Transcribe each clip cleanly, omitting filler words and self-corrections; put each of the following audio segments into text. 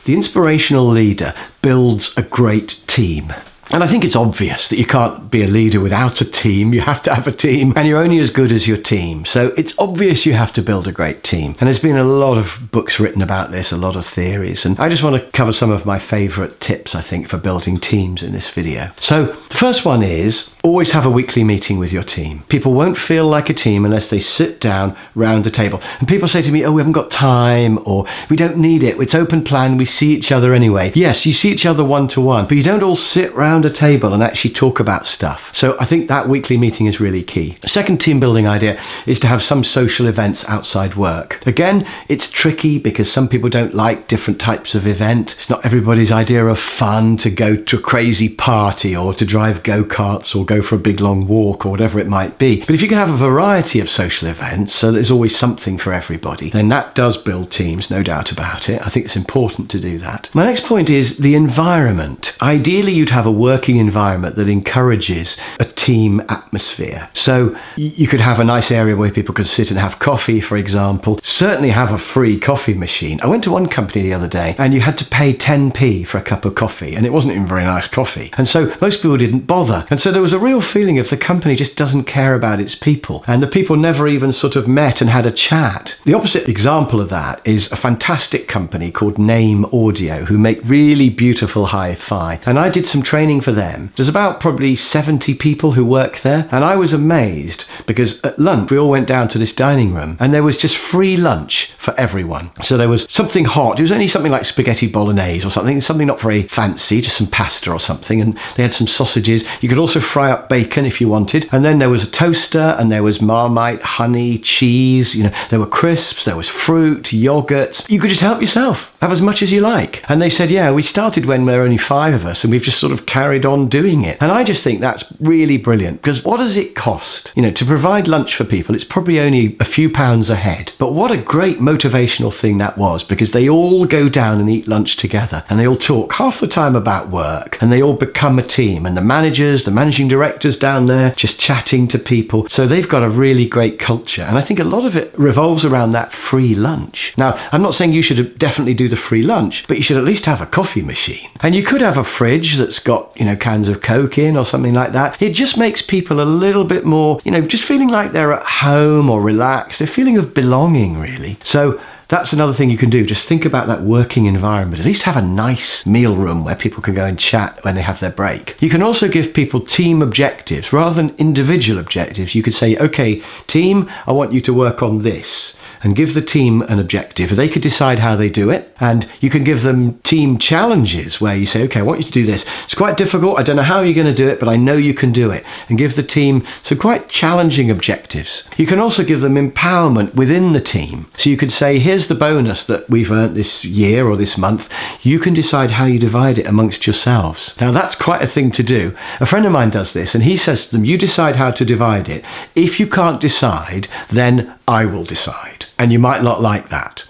The inspirational leader builds a great team. And I think it's obvious that you can't be a leader without a team. You have to have a team, and you're only as good as your team. So it's obvious you have to build a great team. And there's been a lot of books written about this, a lot of theories. And I just want to cover some of my favorite tips, I think, for building teams in this video. So the first one is always have a weekly meeting with your team. People won't feel like a team unless they sit down round a table. And people say to me, oh, we haven't got time, or we don't need it. It's open plan. We see each other anyway. Yes, you see each other one-to-one, but you don't all sit round a table and actually talk about stuff. So I think that weekly meeting is really key. The second team building idea is to have some social events outside work. Again, it's tricky because some people don't like different types of event. It's not everybody's idea of fun to go to a crazy party or to drive go-karts or go for a big long walk or whatever it might be. But if you can have a variety of social events so there's always something for everybody, then that does build teams, no doubt about it. I think it's important to do that. My next point is the environment. Ideally, you'd have a working environment that encourages a team atmosphere. So you could have a nice area where people could sit and have coffee, for example. Certainly have a free coffee machine. I went to one company the other day and you had to pay 10p for a cup of coffee, and it wasn't even very nice coffee. And so most people didn't bother. And so there was a real feeling of the company just doesn't care about its people. And the people never even sort of met and had a chat. The opposite example of that is a fantastic company called Name Audio, who make really beautiful hi-fi. And I did some training for them. There's about probably 70 people who work there, and I was amazed because at lunch we all went down to this dining room and there was just free lunch for everyone. So there was something hot. It was only something like spaghetti bolognese or something not very fancy, just some pasta or something, and they had some sausages. You could also fry up bacon if you wanted, and then there was a toaster and there was Marmite, honey, cheese, there were crisps, there was fruit, yogurts. You could just help yourself, have as much as you like. And they said, yeah, we started when there were only 5 of us and we've just sort of carried on doing it. And I just think that's really brilliant, because what does it cost? To provide lunch for people, it's probably only a few pounds a head. But what a great motivational thing that was, because they all go down and eat lunch together and they all talk half the time about work and they all become a team, and the managers, the managing directors down there just chatting to people. So they've got a really great culture, and I think a lot of it revolves around that free lunch. Now, I'm not saying you should definitely do the free lunch, but you should at least have a coffee machine, and you could have a fridge that's got cans of Coke in or something like that. It just makes people a little bit more, just feeling like they're at home or relaxed, a feeling of belonging, really. So that's another thing you can do. Just think about that working environment. At least have a nice meal room where people can go and chat when they have their break. You can also give people team objectives rather than individual objectives. You could say, okay, team, I want you to work on this, and give the team an objective. They could decide how they do it, and you can give them team challenges where you say, okay, I want you to do this. It's quite difficult. I don't know how you're going to do it, but I know you can do it. And give the team some quite challenging objectives. You can also give them empowerment within the team. So you could say, here's the bonus that we've earned this year or this month. You can decide how you divide it amongst yourselves. Now, that's quite a thing to do. A friend of mine does this, and he says to them, you decide how to divide it. If you can't decide, then I will decide. And you might not like that.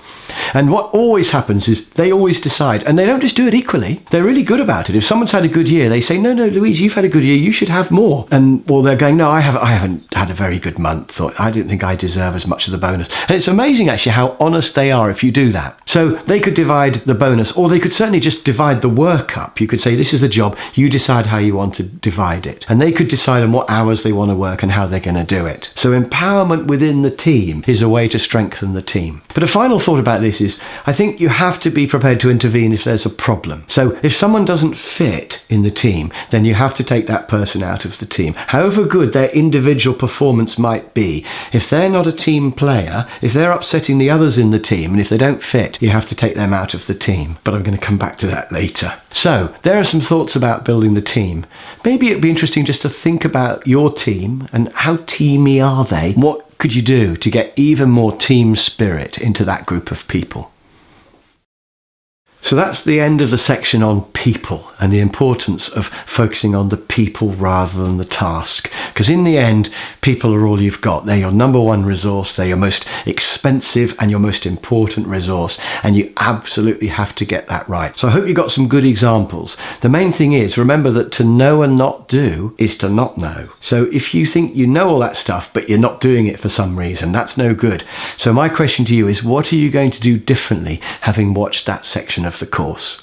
And what always happens is they always decide, and they don't just do it equally. They're really good about it. If someone's had a good year, they say, no, Louise, you've had a good year. You should have more. And well, they're going, no, I haven't had a very good month, or I don't think I deserve as much of the bonus. And it's amazing actually how honest they are if you do that. So they could divide the bonus, or they could certainly just divide the work up. You could say, this is the job. You decide how you want to divide it. And they could decide on what hours they want to work and how they're going to do it. So empowerment within the team is a way to strengthen the team. But a final thought about this is, I think you have to be prepared to intervene if there's a problem. So if someone doesn't fit in the team, then you have to take that person out of the team. However good their individual performance might be, if they're not a team player, if they're upsetting the others in the team, and if they don't fit, you have to take them out of the team. But I'm going to come back to that later. So there are some thoughts about building the team. Maybe it'd be interesting just to think about your team and how teamy are they? What could you do to get even more team spirit into that group of people? So that's the end of the section on people and the importance of focusing on the people rather than the task. Because in the end, people are all you've got. They're your number one resource. They're your most expensive and your most important resource. And you absolutely have to get that right. So I hope you got some good examples. The main thing is, remember that to know and not do is to not know. So if you think you know all that stuff, but you're not doing it for some reason, that's no good. So my question to you is, what are you going to do differently having watched that section of of the course.